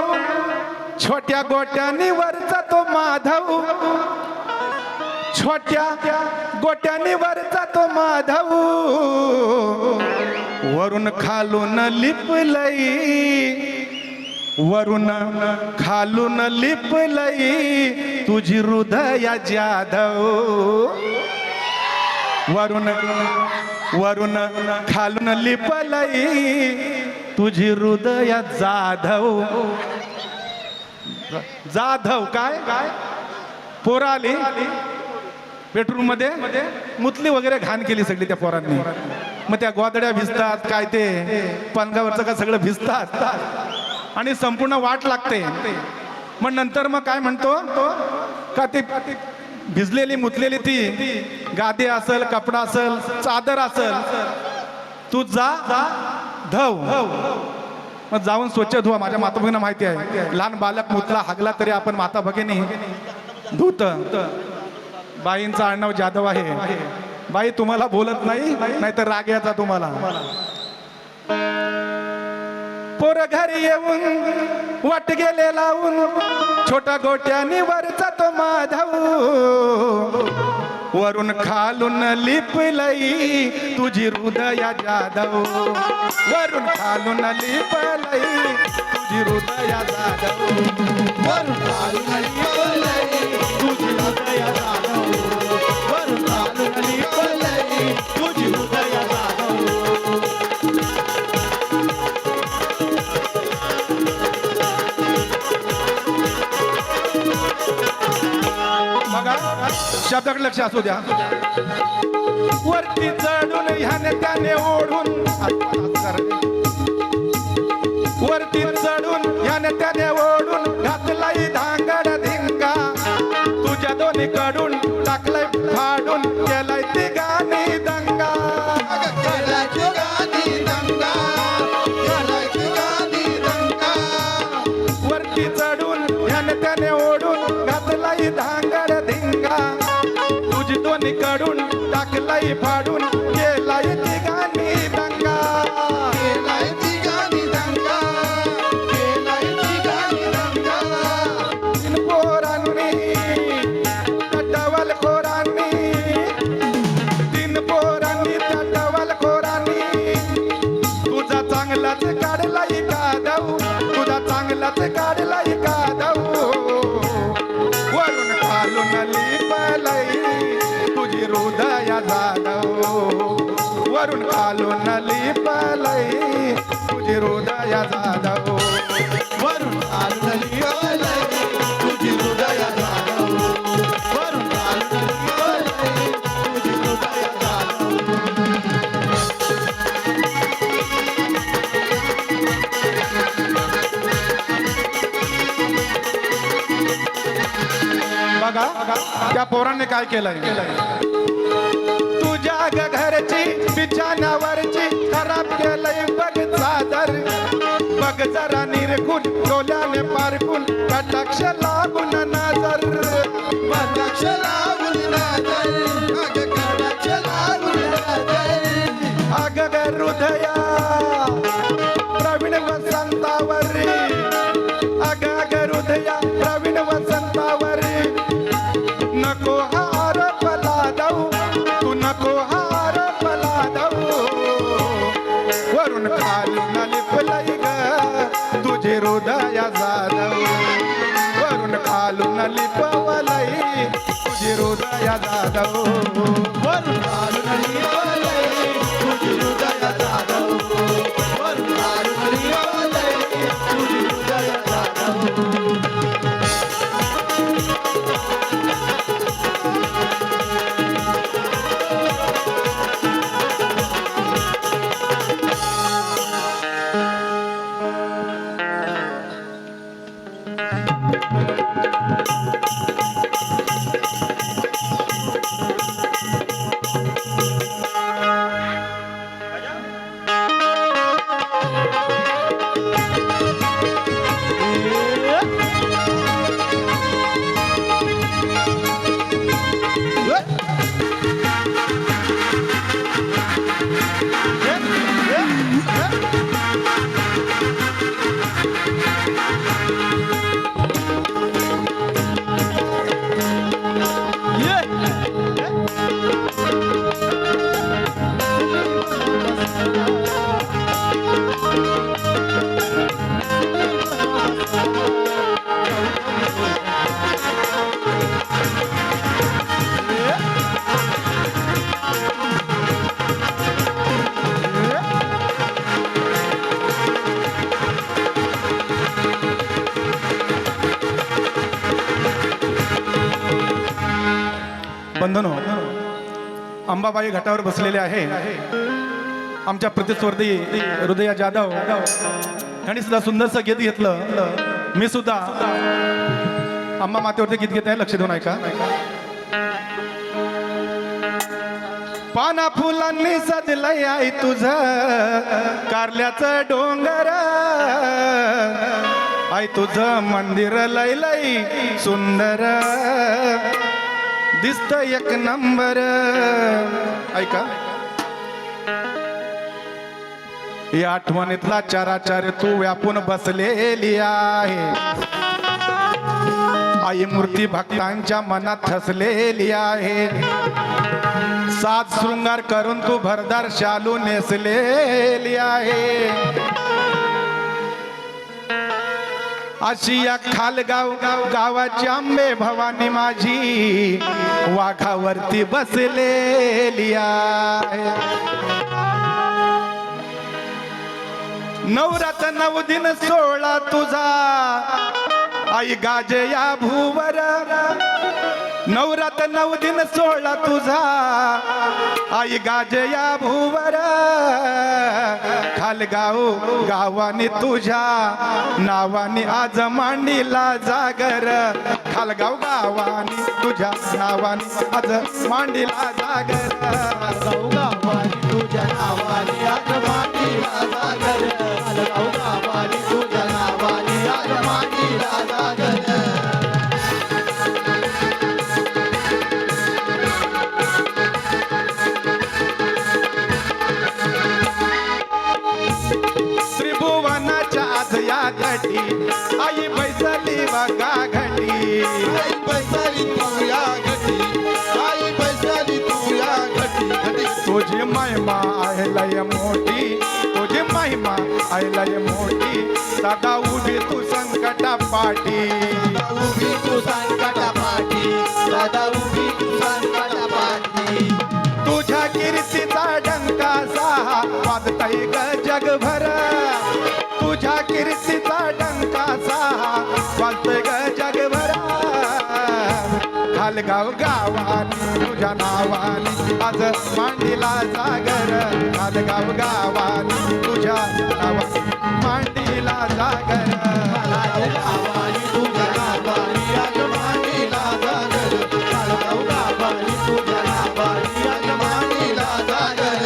छोट्या गोट्यानी वरचा तो माधव, छोट्या गोट्यानी वरचा तो माधव. वरून खालून लिपलई, वरून खालून लिपलई तुझी हृदया जाधव. वरून खालून लिपलई तुझी हृदया जाधव. जाधव काय पोरं आली बेडरूम मध्ये, मुतली वगैरे घाण केली सगळी त्या पोरांनी. मग त्या गोदड्या भिजतात काय ते पलंगावरचं का सगळं भिजतात आणि संपूर्ण वाट लागते. मग नंतर मग काय म्हणतो का ते भिजलेली मुतलेली ती गादी असेल, कपडा असेल, चादर असेल, तू जा धव, मग जाऊन स्वच्छ धुवा. माझ्या माता भगिनींना माहिती आहे, लहान बालक मुतला हागला तरी आपण माता भगिनी धुत. बाईंचा आडनाव जाधव आहे. बाई तुम्हाला बोलत नाही, नाहीतर राग यायचा तुम्हाला. पोर घरी येऊन वाट गेले लावून, छोटा गोट्यानी वरचा तो माधव, वरून खालून लिपलई तुझी हृदया जाधव, वरून खालून लिपलई तुझी हृदया जाधव, वरून खालून लिपलई तुझी हृदया जाधव, वरून खालून लिपलई तुझी हृदया जाधव. बघा शब्दाकडे लक्ष असू द्या. वरती चढून ह्याने त्याने ओढून, वरती चढून ह्याने त्याने ओढून घातलाई धांगड धिंगा, तुझ्या दोन्ही कडून टाकलंय फाडून, केलाय ती गाणी दंगा. केलाय ती गाणी दंगा, केलाय ती गाणी दंगा. वरती चढून ह्याने त्याने ओढून घातलाई धांगड धिंगा, तुझी दोन्ही कडून टाकलाई फाडून, केलाय ती गाणी दंगा. केलाय ती गाणी दंगा, केलाय ती गाणी दंगा. तीन पोरांनी तटवल खोरांनी, तीन पोरांनी तटवल खोरांनी, तुझा चांगलाच काढलाई कादव, तुझा चांगलाच काढलाई कादव, वरून खालून लिपलई तुझी हृदया जाधव, वरून खालून लिपलई तुझी हृदया जाधव, वरून खालून लिपलई तुझी हृदया जाधव, वरून खालून लिपलई तुझी हृदया जाधव. बघा त्या पोरांनी काय केलंय. तुझ्या घरची बिछाण्यावरची खराब केलंय बघ चादर, बघ जरा निरखून डोल्याने पारखून कटाक्ष लागून नजर, कटाक्ष लागून नजर, अग कटाक्ष लागून नजर. अग हृदया प्रवीण वसंतावरी, अग हृदया प्रवीण वसंतावरी, नको हार पलादव, तू नको हार पलादव, वरून खालून लिपलई ग तुझे हृदया जाधव, वरून खालून लिपवलई तुझे हृदया जाधव, वरून खालून लिपलई तुझी हृदया जाधव, वरून खालून लिपलई तुझी हृदया जाधव. बंधनो, अंबाबाई घाटावर बसलेले आहे आमच्या प्रतिस्पर्धी हृदया जाधव यांनी सुद्धा सुंदरसं गीत घेतलं. मी सुद्धा अम्मा मातेवरती गीत घेत आहे, लक्ष देऊन ऐका. पाना फुलांनी सजलंय आई तुझं कारल्याचं डोंगर, आई तुझं मंदिर लय लय सुंदर दिसत एक नंबर. ऐका, या आठवणीतला चाराचार्य तू व्यापून बसलेली आहे. आई मूर्ती भक्तांच्या मनात ठसलेली आहे. सात शृंगार करून तू भरदार शालू नेसलेली आहे. अशी या खालगाव गावाची अंबे भवानी माझी वाघावरती बसलेली आहे. नवरात 9 दिन 16 तुझा आई गाजया भूवर. नवरात 9 दिन 16 तुझा आई गाजया भूवर. खालगाव गावाने तुझ्या नावाने आज मांडीला जागर. खालगाव गावाने तुझ्या नावाने आज मांडीला जागर. खालगाव गावाने तुझ्या नावाने आज मांडीला जागर. खालगाव गावाने तुझ्या नावाने आज मांडीला जागर. त्रिभुवनाच्या आज या घटी आई बैसली बघा घटी. आई बैसली तू या घटी. आई बैसली तू या घटी. घटी तुझी महिमा आहे लय मोठी. तुझी महिमा आहे लय मोठी. सदा उभी तू संकटा पाठी. उभी तू संकटा पाठी. सदा उभी तू संकटा पाठी. तुझ्या कीर्तीचा डंका साहा वाजतय ग जगभर. तुझ्या कीर्तीचा डंका साहा वाजतय ग जगभर. खालगाव गावाने तुझ्या नावाने आज मांडीला जागर. खालगाव गावाने तुझ्या नावाने मांडीला जागर. खालगाव गावाने तुझ्या नावाने आज मांडीला जागर. खालगाव गावाने तुझ्या नावाने आज मांडीला जागर.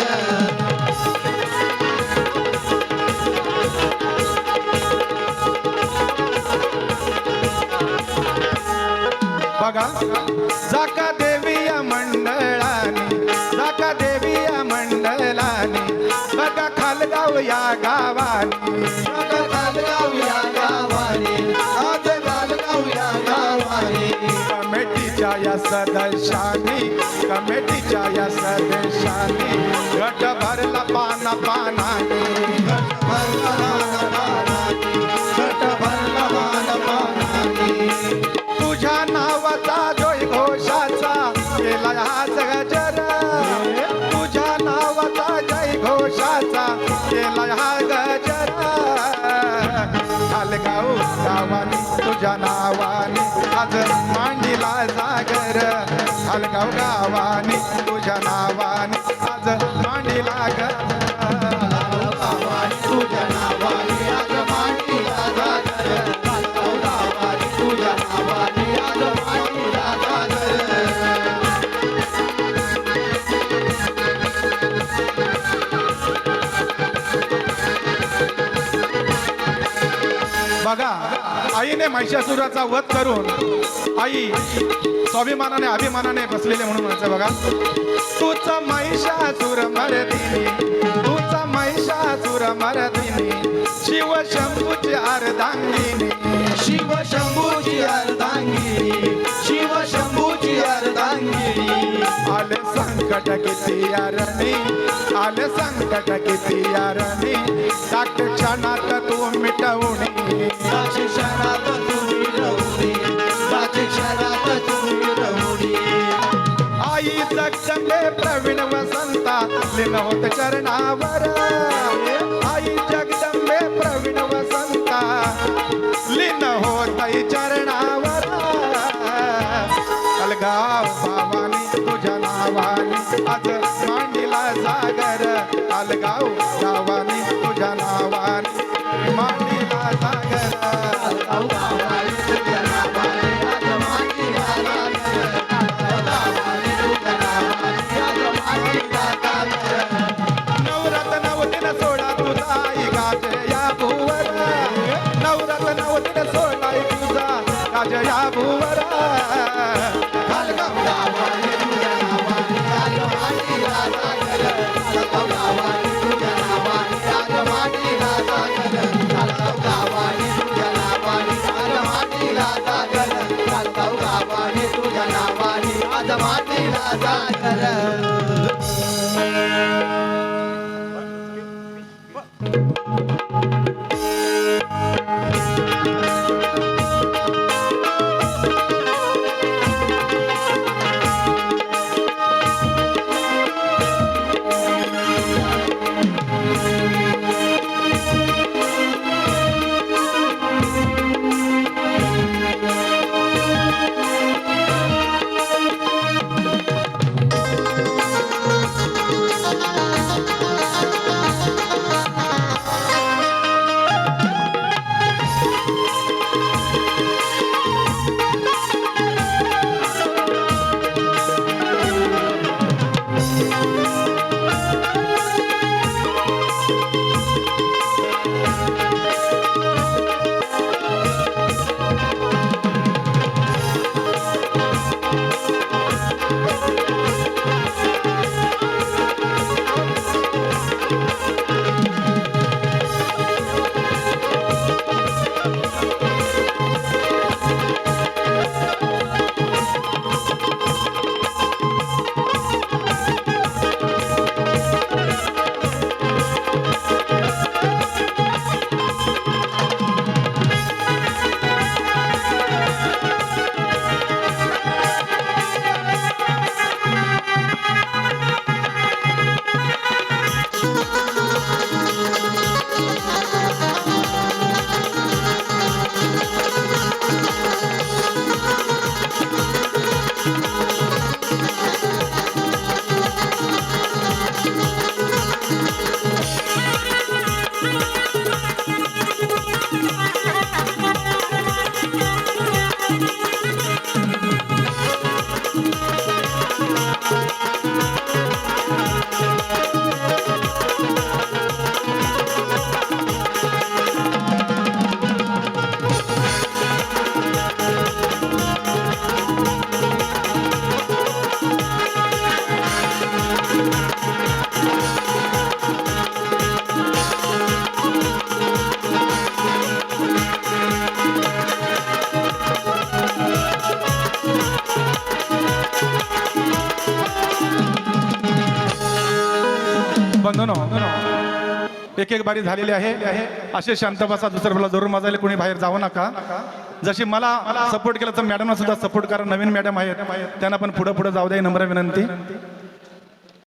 बघा, जाका देवी या मंडळाने, जाका देवी या मंडळाने, बघा खालगाव या गावाने. खालगाव या गावाने. आज खालगाव या गावाने. कमिटीच्या या सदस्यांनी, कमिटीच्या या सदस्यांनी गट भरला पाना पानाने. गट भरला मान पानाने. गट भरला मान पानाने. तुझ्या नावाचा जोय घोषाचा केला आज गजर. तुझ्या नावाचा जय घोषाचा केला हा गजर. खालगाव गावाने तुझ्या नावाने आज मांडीला जागर. खालगाव गावाने तुझ्या नावाने आज मांडीला जागर. गावाने तुझ्या नावाने आज मांडीला जागर. खालगाव गावाने तुझ्या नावाने आज मांडीला जागर. बघा, आईने महिषासुराचा वध करून आई स्वाभिमानाने अभिमानाने बसलेले म्हणून म्हणायचं. बघा, तूच महिषासुर मर्दिनी, तूच महिषासुर मर्दिनी, शिव शंभूची अर्धांगिनी. शिव शंभूची अर्धांगिनी. शिव शंभूची अर्धांगिनी. आले संकट किती यारणी, आले संकट किती यारणी, टाक क्षणात तू मिटवणी. क्षणात तुम्ही रवणी. क्षणात तुम्ही रवणी. आई जगदंबे प्रवीण वसंता लीन होत चरणावर. आई जगदंबे प्रवीण वसंता लीन होत चरणावर. खालगाव भावानी तुझ्या नावानी आज मांडीला जागर. खालगाव माझ्या या भुवरा खालगाव गावाने तुझ्या नावाने राजमाटीला सागर खालगाव गावाने तुझ्या नावाने राजमाटीला सागर खालगाव गावाने तुझ्या नावाने राजमाटीला सागर खालगाव गावाने तुझ्या नावाने राजमाटीला सागर बंधनो एक एक बारी झालेली आहे असे शांत बसा दुसऱ्या बोला जरूर मजायला कोणी बाहेर जाऊ नका जशी मला सपोर्ट केला तर मॅडमला सुद्धा सपोर्ट करा नवीन मॅडम आहेत त्यांना पण पुढे पुढे जाऊ द्या नम्र विनंती